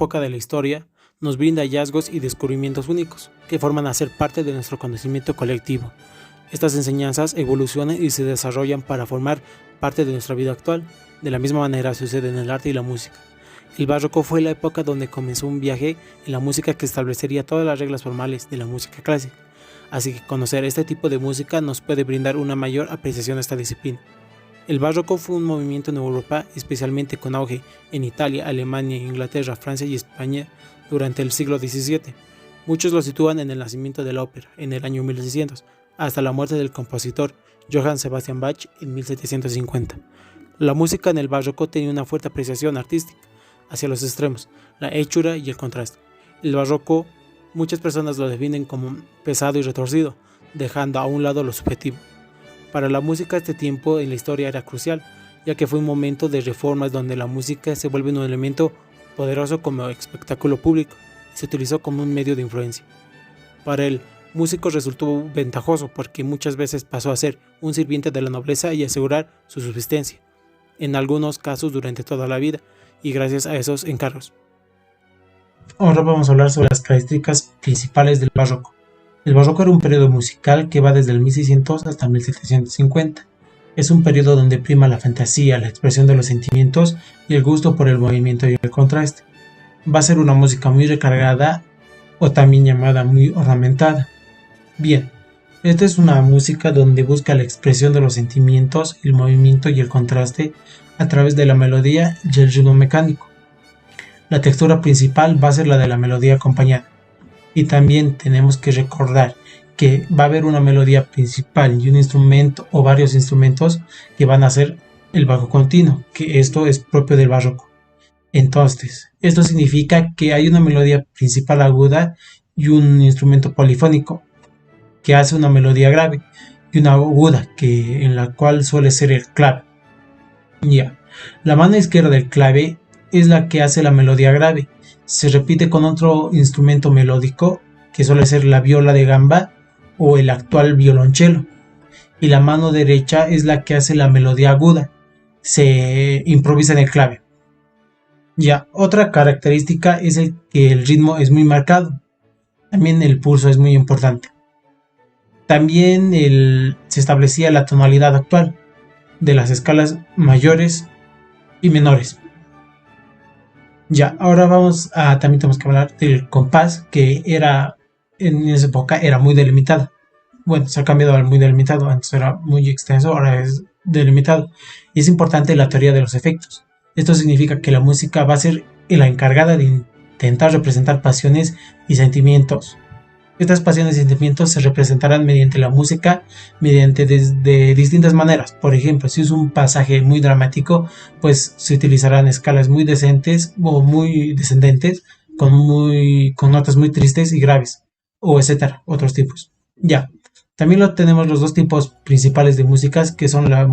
época de la historia nos brinda hallazgos y descubrimientos únicos, que forman a ser parte de nuestro conocimiento colectivo. Estas enseñanzas evolucionan y se desarrollan para formar parte de nuestra vida actual. De la misma manera sucede en el arte y la música. El barroco fue la época donde comenzó un viaje en la música que establecería todas las reglas formales de la música clásica. Así que conocer este tipo de música nos puede brindar una mayor apreciación de esta disciplina. El barroco fue un movimiento en Europa, especialmente con auge en Italia, Alemania, Inglaterra, Francia y España durante el siglo XVII. Muchos lo sitúan en el nacimiento de la ópera, en el año 1600, hasta la muerte del compositor Johann Sebastian Bach en 1750. La música en el barroco tenía una fuerte apreciación artística hacia los extremos, la hechura y el contraste. El barroco, muchas personas lo definen como pesado y retorcido, dejando a un lado lo subjetivo. Para la música este tiempo en la historia era crucial, ya que fue un momento de reformas donde la música se vuelve un elemento poderoso como espectáculo público y se utilizó como un medio de influencia. Para el músico resultó ventajoso porque muchas veces pasó a ser un sirviente de la nobleza y asegurar su subsistencia, en algunos casos durante toda la vida, y gracias a esos encargos. Ahora vamos a hablar sobre las características principales del barroco. El barroco era un periodo musical que va desde el 1600 hasta 1750. Es un periodo donde prima la fantasía, la expresión de los sentimientos y el gusto por el movimiento y el contraste. Va a ser una música muy recargada o también llamada muy ornamentada. Bien, esta es una música donde busca la expresión de los sentimientos, el movimiento y el contraste a través de la melodía y el ritmo mecánico. La textura principal va a ser la de la melodía acompañada. Y también tenemos que recordar que va a haber una melodía principal y un instrumento o varios instrumentos que van a ser el bajo continuo, que esto es propio del barroco. Entonces, esto significa que hay una melodía principal aguda y un instrumento polifónico que hace una melodía grave y una aguda en la cual suele ser el clave. Ya. La mano izquierda del clave es la que hace la melodía grave. Se repite con otro instrumento melódico que suele ser la viola de gamba o el actual violonchelo. Y la mano derecha es la que hace la melodía aguda. Se improvisa en el clave. Ya, otra característica es que el ritmo es muy marcado. También el pulso es muy importante. También se establecía la tonalidad actual de las escalas mayores y menores. Ya, ahora también tenemos que hablar del compás, que en esa época era muy delimitado. Bueno, se ha cambiado al muy delimitado, antes era muy extenso, ahora es delimitado. Y es importante la teoría de los efectos. Esto significa que la música va a ser la encargada de intentar representar pasiones y sentimientos. Estas pasiones y sentimientos se representarán mediante la música, mediante de distintas maneras. Por ejemplo, si es un pasaje muy dramático, pues se utilizarán escalas muy decentes o muy descendentes, con notas muy tristes y graves, o etcétera, otros tipos. Ya. También tenemos los dos tipos principales de músicas, que son la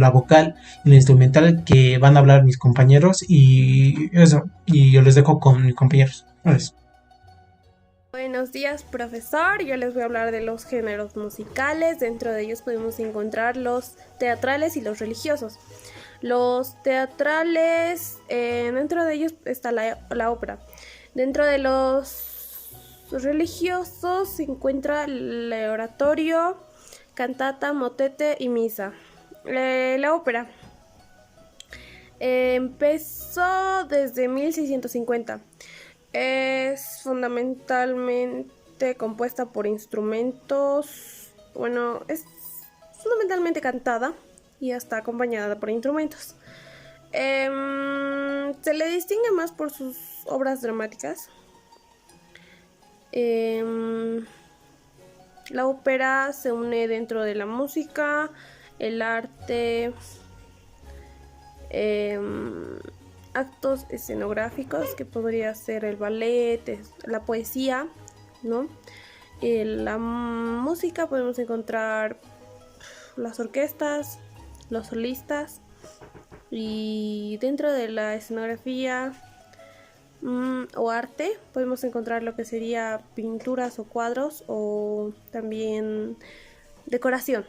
vocal y la instrumental, que van a hablar mis compañeros, y eso, y yo les dejo con mis compañeros. Gracias. Buenos días, profesor. Yo les voy a hablar de los géneros musicales. Dentro de ellos podemos encontrar los teatrales y los religiosos. Los teatrales, dentro de ellos está la ópera. Dentro de los religiosos se encuentra el oratorio, cantata, motete y misa. La ópera empezó desde 1650. Es fundamentalmente compuesta por instrumentos, es fundamentalmente cantada y está acompañada por instrumentos. Se le distingue más por sus obras dramáticas. La ópera se une dentro de la música, el arte, actos escenográficos, que podría ser el ballet, la poesía, ¿no? La música podemos encontrar las orquestas, los solistas, y dentro de la escenografía o arte podemos encontrar lo que sería pinturas o cuadros, o también decoración.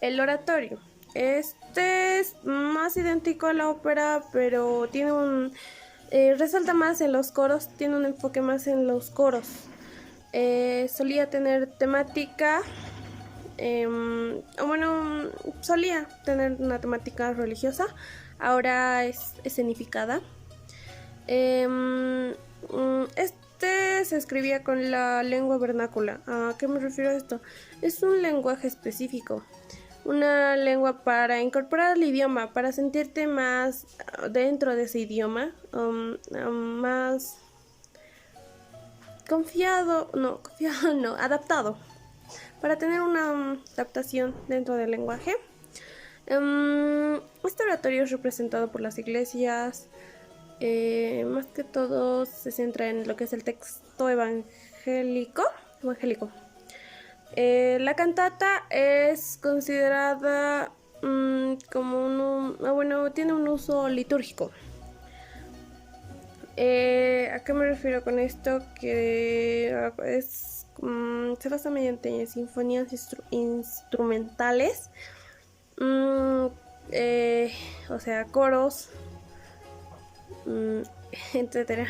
El oratorio. Este es más idéntico a la ópera, pero tiene resalta más en los coros, tiene un enfoque más en los coros. Solía tener temática, solía tener una temática religiosa, ahora es escenificada. Este se escribía con la lengua vernácula. ¿A qué me refiero a esto? Es un lenguaje específico, una lengua para incorporar al idioma, para sentirte más dentro de ese idioma, más adaptado, para tener una adaptación dentro del lenguaje. Este oratorio es representado por las iglesias. Más que todo se centra en lo que es el texto evangélico. La cantata es considerada tiene un uso litúrgico. ¿A qué me refiero con esto? Que se basa mediante sinfonías instrumentales, coros, etcétera.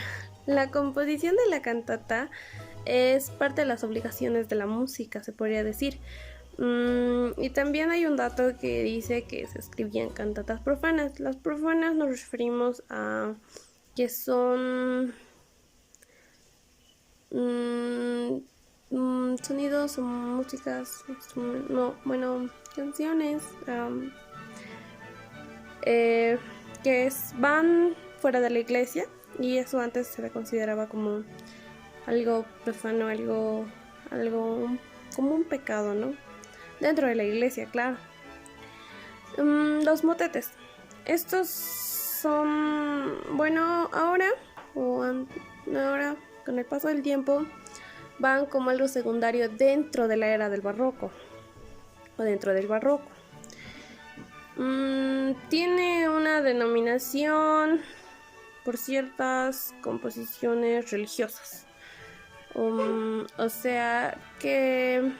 La composición de la cantata es parte de las obligaciones de la música, se podría decir. Y también hay un dato que dice que se escribían cantatas profanas. Las profanas nos referimos a que son sonidos o músicas, canciones que van fuera de la iglesia, y eso antes se le consideraba como algo profano, algo como un pecado, ¿no? Dentro de la iglesia, claro. Los motetes. Estos son, ahora con el paso del tiempo van como algo secundario dentro de la era del barroco o dentro del barroco. Tiene una denominación por ciertas composiciones religiosas. O sea que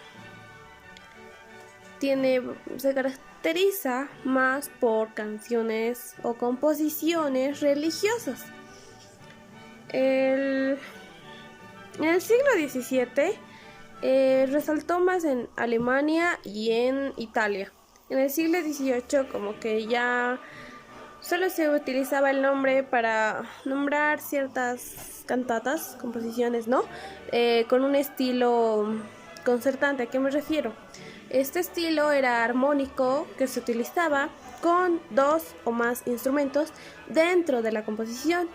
se caracteriza más por canciones o composiciones religiosas. En el siglo XVII resaltó más en Alemania y en Italia. En el siglo XVIII como que ya solo se utilizaba el nombre para nombrar ciertas cantatas, composiciones, ¿no? Con un estilo concertante. ¿A qué me refiero? Este estilo era armónico, que se utilizaba con 2 o más instrumentos dentro de la composición.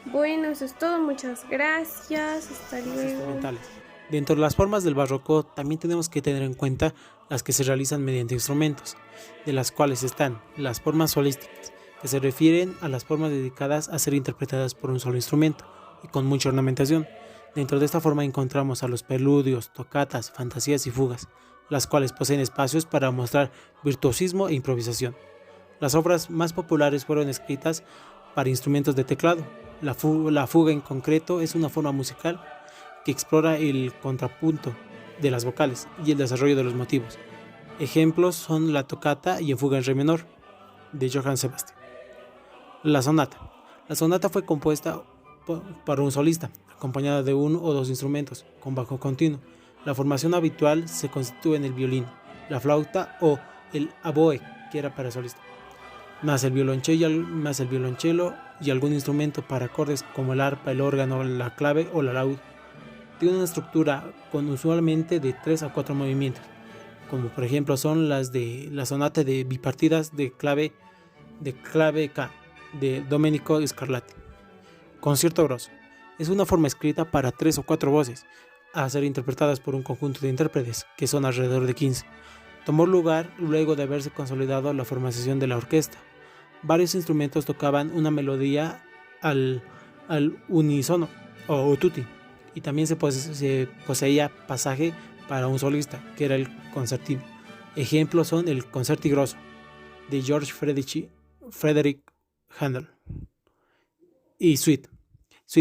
Bueno, eso es todo. Muchas gracias. Hasta luego. Dentro de las formas del barroco también tenemos que tener en cuenta las que se realizan mediante instrumentos, de las cuales están las formas solísticas, que se refieren a las formas dedicadas a ser interpretadas por un solo instrumento y con mucha ornamentación. Dentro de esta forma encontramos a los preludios, tocatas, fantasías y fugas, las cuales poseen espacios para mostrar virtuosismo e improvisación. Las obras más populares fueron escritas para instrumentos de teclado. La fuga en concreto es una forma musical que explora el contrapunto de las vocales y el desarrollo de los motivos. Ejemplos son la tocata y en fuga en re menor de Johann Sebastian. La sonata. La sonata fue compuesta por un solista, acompañada de 1 o 2 instrumentos, con bajo continuo. La formación habitual se constituye en el violín, la flauta o el oboe, que era para solista, más el violonchelo y algún instrumento para acordes como el arpa, el órgano, la clave o la laúd. Tiene una estructura con usualmente de 3 a 4 movimientos, como por ejemplo son las de la sonata de bipartidas de clave K de Domenico Scarlatti. Concierto grosso. Es una forma escrita para 3 o 4 voces, a ser interpretadas por un conjunto de intérpretes, que son alrededor de 15. Tomó lugar luego de haberse consolidado la formación de la orquesta. Varios instrumentos tocaban una melodía al unísono o tutti, y también se poseía pasaje para un solista, que era el concertino. Ejemplos son el Concerti Grosso de George Frederick Handel y Suite.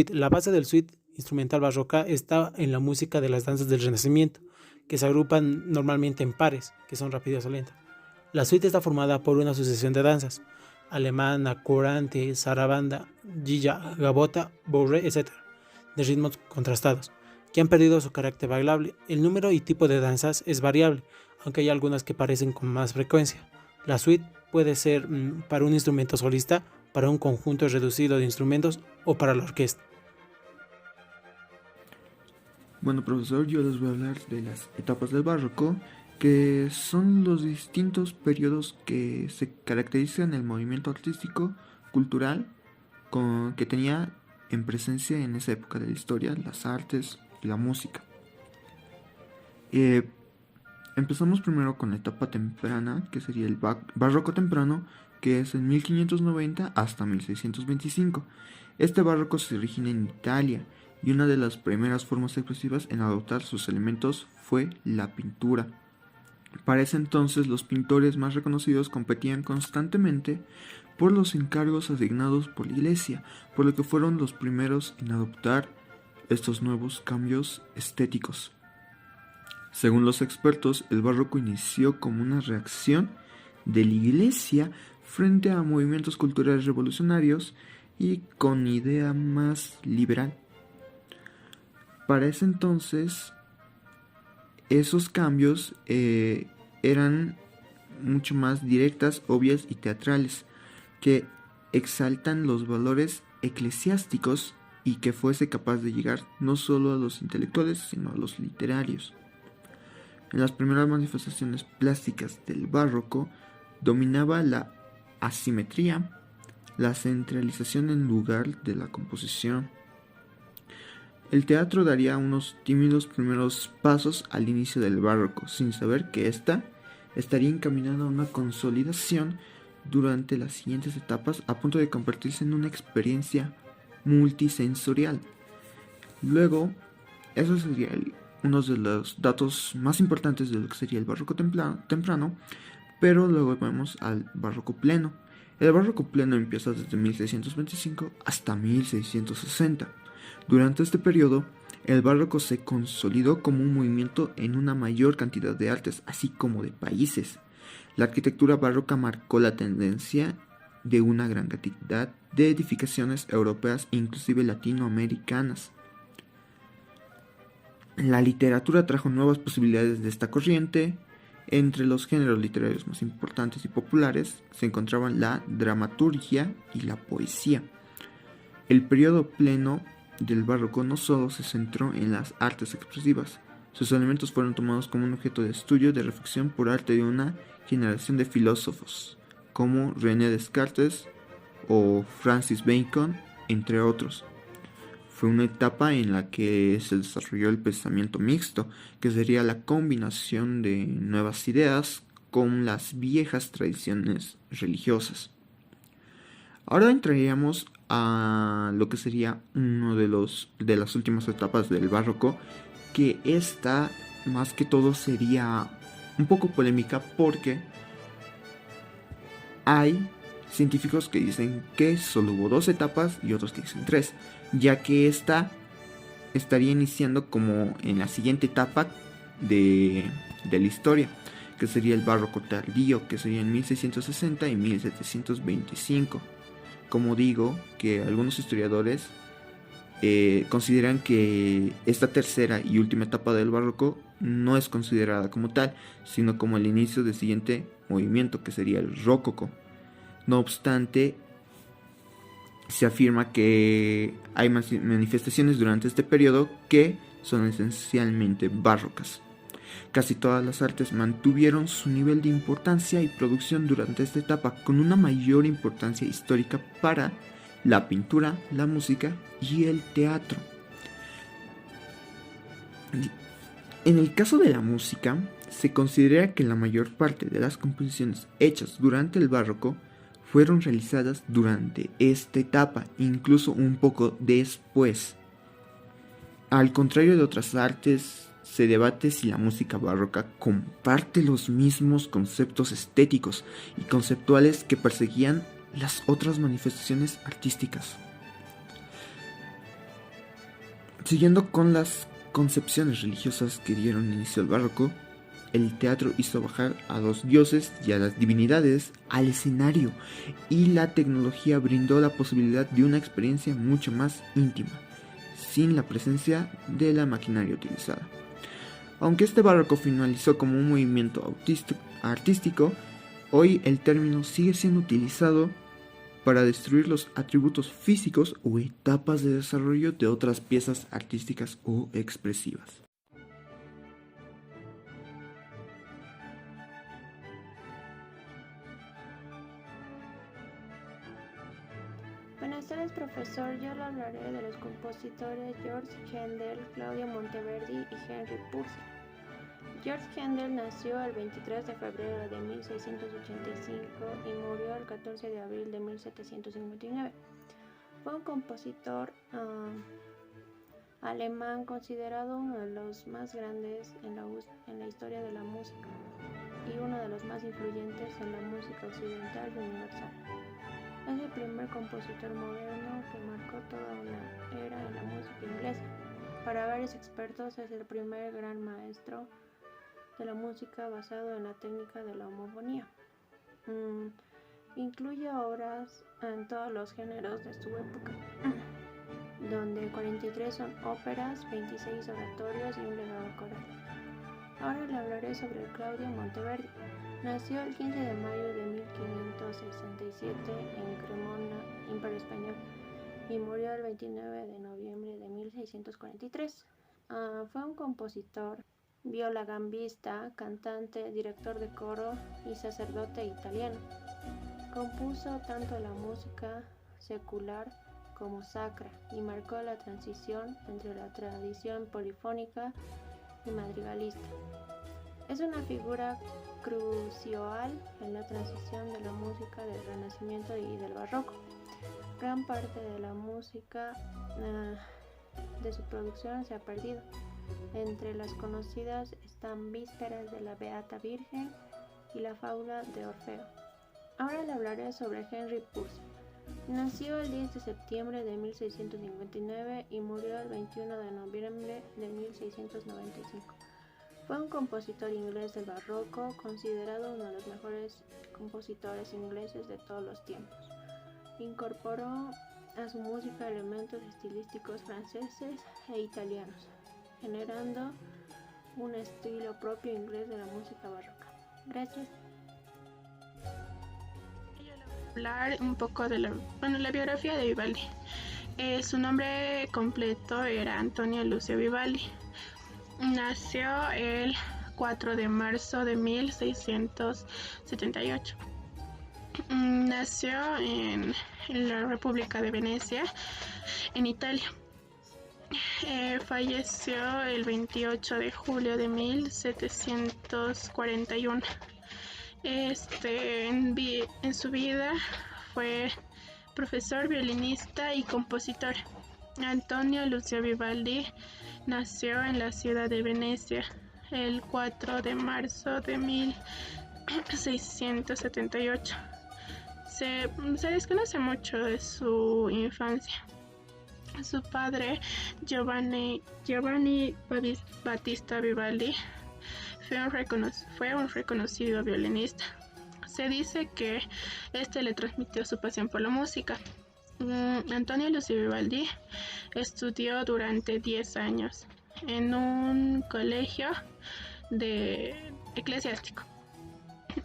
La base del suite instrumental barroca está en la música de las danzas del Renacimiento, que se agrupan normalmente en pares, que son rápidas o lentas. La suite está formada por una sucesión de danzas: alemana, curante, zarabanda, gilla, gabota, bourrée, etc., de ritmos contrastados, que han perdido su carácter bailable. El número y tipo de danzas es variable, aunque hay algunas que aparecen con más frecuencia. La suite puede ser para un instrumento solista, para un conjunto reducido de instrumentos o para la orquesta. Bueno, profesor, yo les voy a hablar de las etapas del barroco, que son los distintos periodos que se caracterizan el movimiento artístico, cultural, que tenía en presencia en esa época de la historia, las artes y la música. Empezamos primero con la etapa temprana, que sería el barroco temprano, que es en 1590 hasta 1625. Este barroco se origina en Italia, y una de las primeras formas expresivas en adoptar sus elementos fue la pintura. Para ese entonces, los pintores más reconocidos competían constantemente por los encargos asignados por la Iglesia, por lo que fueron los primeros en adoptar estos nuevos cambios estéticos. Según los expertos, el barroco inició como una reacción de la Iglesia frente a movimientos culturales revolucionarios y con idea más liberal. Para ese entonces, esos cambios eran mucho más directas, obvias y teatrales, que exaltan los valores eclesiásticos y que fuese capaz de llegar no solo a los intelectuales, sino a los literarios. En las primeras manifestaciones plásticas del barroco dominaba la asimetría, la centralización en lugar de la composición. El teatro daría unos tímidos primeros pasos al inicio del barroco, sin saber que ésta estaría encaminada a una consolidación durante las siguientes etapas, a punto de convertirse en una experiencia multisensorial. Luego, eso sería uno de los datos más importantes de lo que sería el barroco temprano, pero luego vamos al barroco pleno. El barroco pleno empieza desde 1625 hasta 1660. Durante este periodo, el barroco se consolidó como un movimiento en una mayor cantidad de artes, así como de países. La arquitectura barroca marcó la tendencia de una gran cantidad de edificaciones europeas e inclusive latinoamericanas. La literatura trajo nuevas posibilidades de esta corriente. Entre los géneros literarios más importantes y populares se encontraban la dramaturgia y la poesía. El periodo pleno del barroco no solo se centró en las artes expresivas, sus elementos fueron tomados como un objeto de estudio, de reflexión por arte de una generación de filósofos, como René Descartes o Francis Bacon, entre otros. Fue una etapa en la que se desarrolló el pensamiento mixto, que sería la combinación de nuevas ideas con las viejas tradiciones religiosas. Ahora entraríamos a lo que sería uno de las últimas etapas del barroco, que esta más que todo sería un poco polémica porque hay científicos que dicen que solo hubo 2 etapas y otros que dicen 3, ya que esta estaría iniciando como en la siguiente etapa de la historia, que sería el barroco tardío, que sería en 1660 y 1725. Como digo, que algunos historiadores consideran que esta tercera y última etapa del barroco no es considerada como tal, sino como el inicio del siguiente movimiento, que sería el rococó. No obstante, se afirma que hay manifestaciones durante este periodo que son esencialmente barrocas. Casi todas las artes mantuvieron su nivel de importancia y producción durante esta etapa, con una mayor importancia histórica para la pintura, la música y el teatro. En el caso de la música, se considera que la mayor parte de las composiciones hechas durante el barroco fueron realizadas durante esta etapa, incluso un poco después. Al contrario de otras artes, se debate si la música barroca comparte los mismos conceptos estéticos y conceptuales que perseguían las otras manifestaciones artísticas. Siguiendo con las concepciones religiosas que dieron inicio al barroco, El teatro hizo bajar a los dioses y a las divinidades al escenario, y la tecnología brindó la posibilidad de una experiencia mucho más íntima, sin la presencia de la maquinaria utilizada. Aunque este barroco finalizó como un movimiento artístico, hoy el término sigue siendo utilizado para destruir los atributos físicos o etapas de desarrollo de otras piezas artísticas o expresivas. Buenas tardes, profesor. Yo le hablaré de los compositores Georg Händel, Claudio Monteverdi y Henry Purcell. Georg Händel nació el 23 de febrero de 1685 y murió el 14 de abril de 1759. Fue un compositor alemán considerado uno de los más grandes en la historia de la música y uno de los más influyentes en la música occidental y universal. Es el primer compositor moderno que marcó toda una era en la música inglesa. Para varios expertos es el primer gran maestro de la música basado en la técnica de la homofonía. Incluye obras en todos los géneros de su época, donde 43 son óperas, 26 oratorios y un legado coral. Ahora le hablaré sobre Claudio Monteverdi. Nació el 15 de mayo de 1567 en Cremona, Imperio Español, y murió el 29 de noviembre de 1643. Fue un compositor, violagambista, cantante, director de coro y sacerdote italiano. Compuso tanto la música secular como sacra y marcó la transición entre la tradición polifónica y madrigalista. Es una figura crucial en la transición de la música del Renacimiento y del Barroco. Gran parte de la música de su producción se ha perdido. Entre las conocidas están Vísperas de la Beata Virgen y la Fábula de Orfeo. Ahora le hablaré sobre Henry Purcell. Nació el 10 de septiembre de 1659 y murió el 21 de noviembre de 1695. Fue un compositor inglés del barroco, considerado uno de los mejores compositores ingleses de todos los tiempos. Incorporó a su música elementos estilísticos franceses e italianos, generando un estilo propio inglés de la música barroca. Gracias. Yo le voy a hablar un poco de la biografía de Vivaldi. Su nombre completo era Antonio Lucio Vivaldi. Nació el 4 de marzo de 1678. Nació en la República de Venecia, en Italia. Falleció el 28 de julio de 1741. En su vida fue profesor, violinista y compositor. Antonio Lucio Vivaldi nació en la ciudad de Venecia el 4 de marzo de 1678. Se desconoce mucho de su infancia. Su padre, Giovanni Battista Vivaldi, fue un reconocido violinista. Se dice que le transmitió su pasión por la música. Antonio Lucio Vivaldi estudió durante 10 años en un colegio eclesiástico.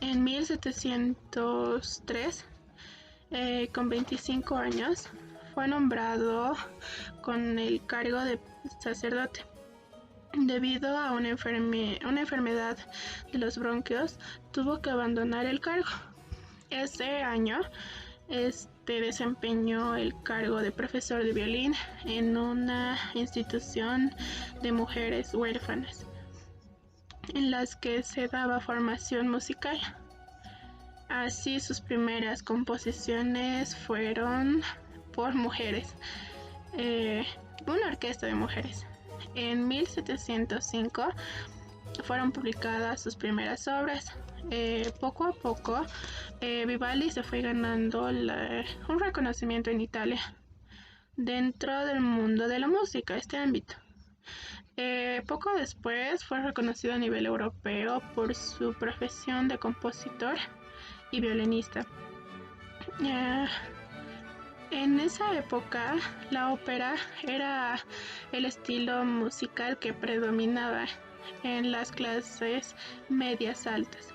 En 1703, con 25 años, fue nombrado con el cargo de sacerdote. Debido a una enfermedad de los bronquios, tuvo que abandonar el cargo. Ese año, desempeñó el cargo de profesor de violín en una institución de mujeres huérfanas, en las que se daba formación musical. Así, sus primeras composiciones fueron por mujeres, una orquesta de mujeres. En 1705 fueron publicadas sus primeras obras. Poco a poco, Vivaldi se fue ganando un reconocimiento en Italia dentro del mundo de la música, este ámbito. Poco después fue reconocido a nivel europeo por su profesión de compositor y violinista. En esa época, la ópera era el estilo musical que predominaba en las clases medias altas.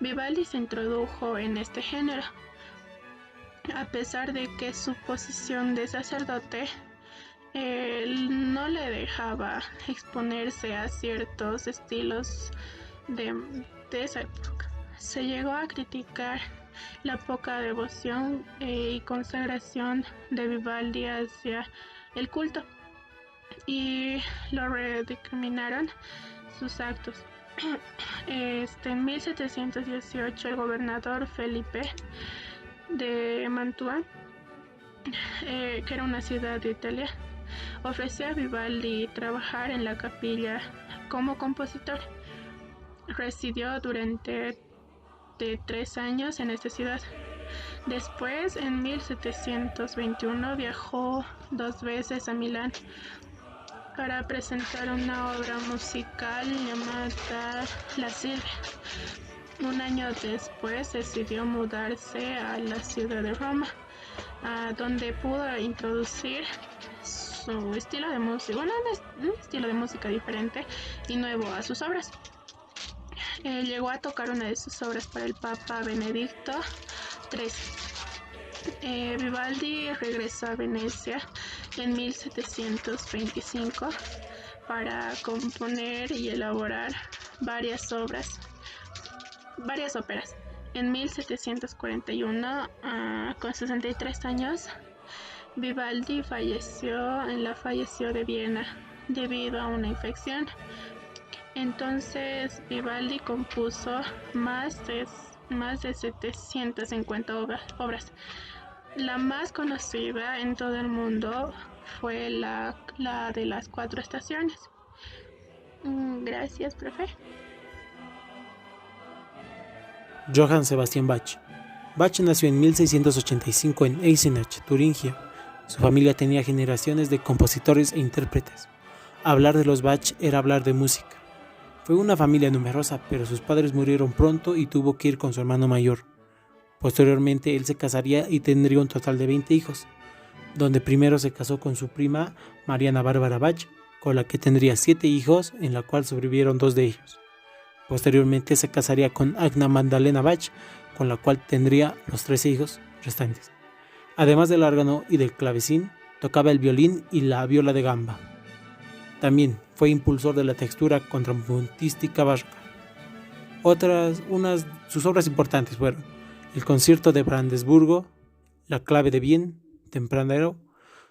Vivaldi se introdujo en este género, a pesar de que su posición de sacerdote no le dejaba exponerse a ciertos estilos de esa época. Se llegó a criticar la poca devoción y consagración de Vivaldi hacia el culto y lo recriminaron sus actos. En 1718 el gobernador Felipe de Mantua, que era una ciudad de Italia, ofreció a Vivaldi trabajar en la capilla como compositor. Residió durante 3 años en esta ciudad. Después, en 1721, viajó 2 veces a Milán para presentar una obra musical llamada La Silvia. Un año después decidió mudarse a la ciudad de Roma, donde pudo introducir su estilo de música, un estilo de música diferente y nuevo a sus obras. Llegó a tocar una de sus obras para el Papa Benedicto XIII. Vivaldi regresó a Venecia en 1725 para componer y elaborar varias óperas. En 1741, con 63 años, Vivaldi falleció de Viena debido a una infección. Entonces Vivaldi compuso más de 750 obras. La más conocida en todo el mundo fue la de las 4 estaciones. Gracias, profe. Johann Sebastian Bach. Bach nació en 1685 en Eisenach, Turingia. Su familia tenía generaciones de compositores e intérpretes. Hablar de los Bach era hablar de música. Fue una familia numerosa, pero sus padres murieron pronto y tuvo que ir con su hermano mayor. Posteriormente él se casaría y tendría un total de 20 hijos, donde primero se casó con su prima Mariana Bárbara Bach, con la que tendría 7 hijos, en la cual sobrevivieron 2 de ellos. Posteriormente se casaría con Agna Magdalena Bach, con la cual tendría los 13 hijos restantes. Además del órgano y del clavecín, tocaba el violín y la viola de gamba. También fue impulsor de la textura contrapuntística barroca. Sus obras importantes fueron el Concierto de Brandeburgo, La clave de Bien, Tempranero,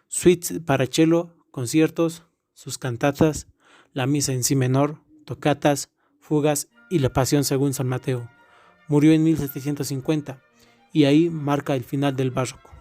suites para cello, conciertos, sus cantatas, la misa en si menor, tocatas, fugas y la Pasión según San Mateo. Murió en 1750 y ahí marca el final del barroco.